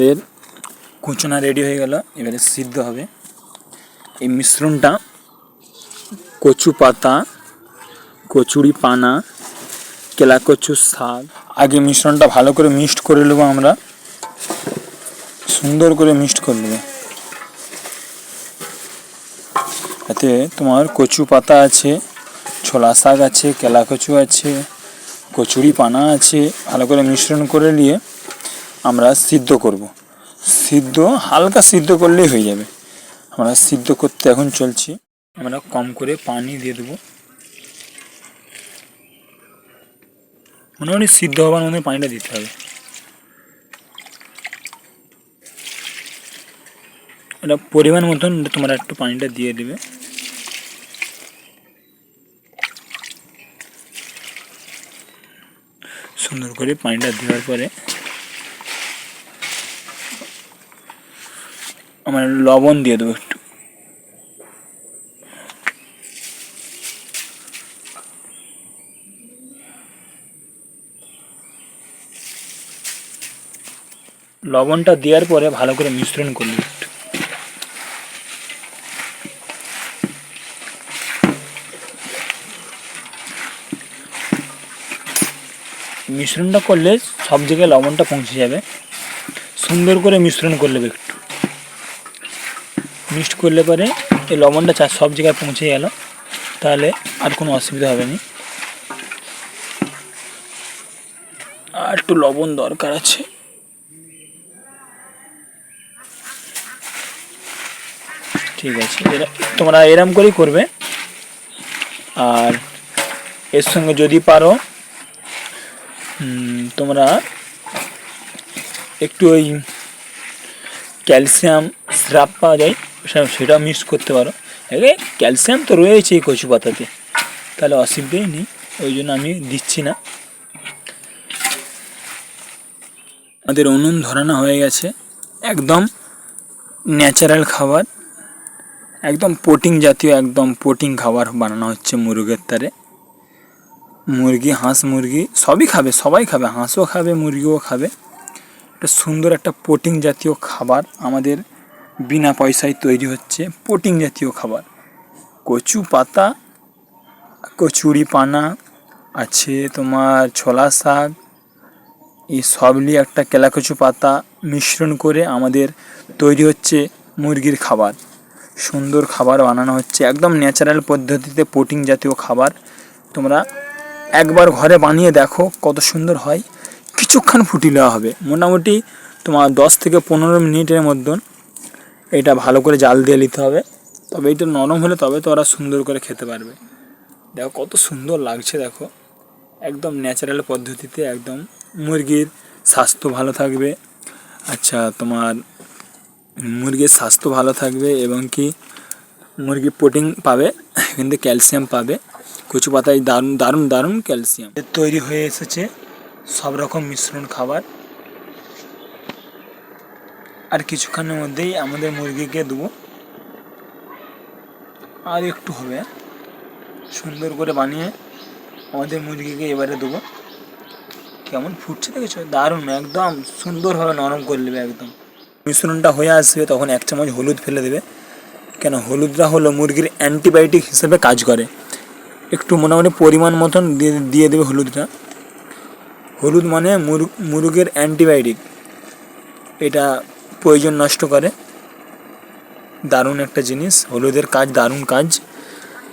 এর কুচনা রেডি হয়ে গেল, এবারে সিদ্ধ হবে। এই মিশ্রণটা কচু পাতা, কচুরি পানা, কেলা কচুর শাক। আগে মিশ্রণটা ভালো করে মিক্সড করে নেবো, আমরা সুন্দর করে মিক্সড করে নেবো। এতে তোমার কচু পাতা আছে, ছোলা শাক আছে, কেলা কচু আছে, কচুরি পানা আছে। ভালো করে মিশ্রণ করে নিয়ে আমরা সিদ্ধ করব। হালকা সিদ্ধ করলেই হয়ে যাবে। আমরা সিদ্ধ করতে এখন চলছি। আমরা কম করে পানি দিয়ে দেবো, মোটামুটি সিদ্ধ হওয়ার মধ্যে পানিটা দিতে হবে। এটা পরিমাণ মতন তোমরা একটু পানিটা দিয়ে দেবে। সুন্দর করে পানিটা দেওয়ার পরে আমরা লবণ দিয়ে দেবো একটু। লবণটা দেওয়ার পরে ভালো করে মিশ্রণ করব একটু। মিশ্রণটা করলে সব জায়গায় লবণটা পৌঁছে যাবে। সুন্দর করে মিশ্রণ করলে একটু মিক্সড করলে পরে এই লবণটা সব জায়গায় পৌঁছে গেল, তাহলে আর কোনো অসুবিধা হবে না। আর একটু লবণ দরকার আছে। ঠিক আছে, তোমরা এরম করেই করবে। আর এর সঙ্গে যদি পারো তোমরা একটু ওই ক্যালসিয়াম সিরাপ পাওয়া যায়, সেটা মিক্স করতে পারো। ক্যালসিয়াম তো রয়েছে এই কচু পাতাতে, তাহলে অসুবিধাই নেই, ওই জন্য আমি দিচ্ছি না। আমাদের উনুন ধরানো হয়ে গেছে। একদম ন্যাচারাল খাবার, একদম প্রোটিন জাতীয়, একদম প্রোটিন খাবার বানানো হচ্ছে মুরগের তারে। মুরগি, হাঁস, মুরগি সবই খাবে, সবাই খাবে, হাঁসও খাবে, মুরগিও খাবে। এটা সুন্দর একটা প্রোটিন জাতীয় খাবার আমাদের বিনা পয়সায় তৈরি হচ্ছে। প্রোটিন জাতীয় খাবার, কচু পাতা, কচুরি পানা আছে, তোমার ছোলা শাক, এই সব নিয়ে একটা কেলা কচু পাতা মিশ্রণ করে আমাদের তৈরি হচ্ছে মুরগির খাবার। সুন্দর খাবার বানানো হচ্ছে, একদম ন্যাচারাল পদ্ধতিতে প্রোটিন জাতীয় খাবার। তোমরা একবার ঘরে বানিয়ে দেখো কত সুন্দর হয়। কিছুক্ষণ ফুটিয়ে দেওয়া হবে, মোটামুটি তোমার 10 থেকে 15 মিনিটের মধ্যে এটা ভালো করে জাল দিয়ে নিতে হবে। তবে এটা নরম হলে তবে তো ওরা সুন্দর করে খেতে পারবে। দেখো কত সুন্দর লাগছে, দেখো একদম ন্যাচারাল পদ্ধতিতে। একদম মুরগির স্বাস্থ্য ভালো থাকবে। আচ্ছা, তোমার মুরগির স্বাস্থ্য ভালো থাকবে এবং কি মুরগি প্রোটিন পাবে, কিন্তু ক্যালসিয়াম পাবে। কচু পাতায় দারুণ দারুণ দারুণ ক্যালসিয়াম। তৈরি হয়ে এসেছে সব রকম মিশ্রণ খাবার। আর কিছুক্ষণের মধ্যেই আমাদের মুরগিকে দেবো। আর একটু হবে, সুন্দর করে বানিয়ে আমাদের মুরগিকে এবারে দেবো। কেমন ফুটছে দেখেছো, দারুণ, একদম সুন্দরভাবে নরম করে নেবে। একদম মিশ্রণটা হয়ে আসবে তখন 1 চামচ হলুদ ফেলে দেবে। কেন, হলুদটা হলো মুরগির অ্যান্টিবায়োটিক হিসেবে কাজ করে। একটু মোটামুটি পরিমাণ মতন দিয়ে দেবে হলুদটা। হলুদ মানে মুরগির অ্যান্টিবায়োটিক, এটা প্রয়োজন নষ্ট করে। দারুণ একটা জিনিস, হলুদের কাজ দারুণ কাজ।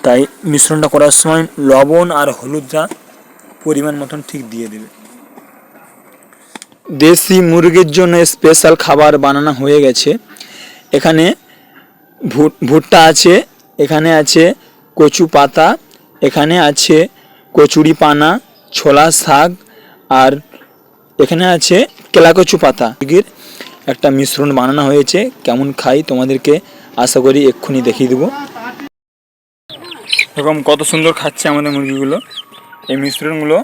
তাই মিশ্রণটা করার সময় লবণ আর হলুদটা পরিমাণ মতন ঠিক দিয়ে দেবে। দেশি মুরগির জন্য স্পেশাল খাবার বানানো হয়ে গেছে। এখানে ভুট্টা আছে, এখানে আছে কচু পাতা, এখানে আছে কচুরি পানা, ছোলা শাক, আর এখানে আছে কেলা কচু পাতা। মুরগির একটা মিশ্রণ বানানো হয়েছে। কেমন খাই তোমাদেরকে আশা করি এক্ষুনি দেখিয়ে দেবো। এরকম কত সুন্দর খাচ্ছে আমাদের মুরগিগুলো। এই মিশ্রণগুলো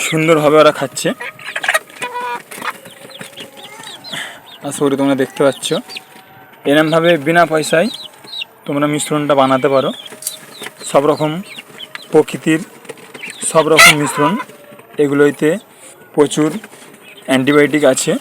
সুন্দরভাবে ওরা খাচ্ছে। আশা করি তোমরা দেখতে পাচ্ছ। এরমভাবে বিনা পয়সায় তোমরা মিশ্রণটা বানাতে পারো। সব রকম প্রকৃতির সব রকম মিশ্রণ, এগুলোতে প্রচুর অ্যান্টিবায়োটিক আছে।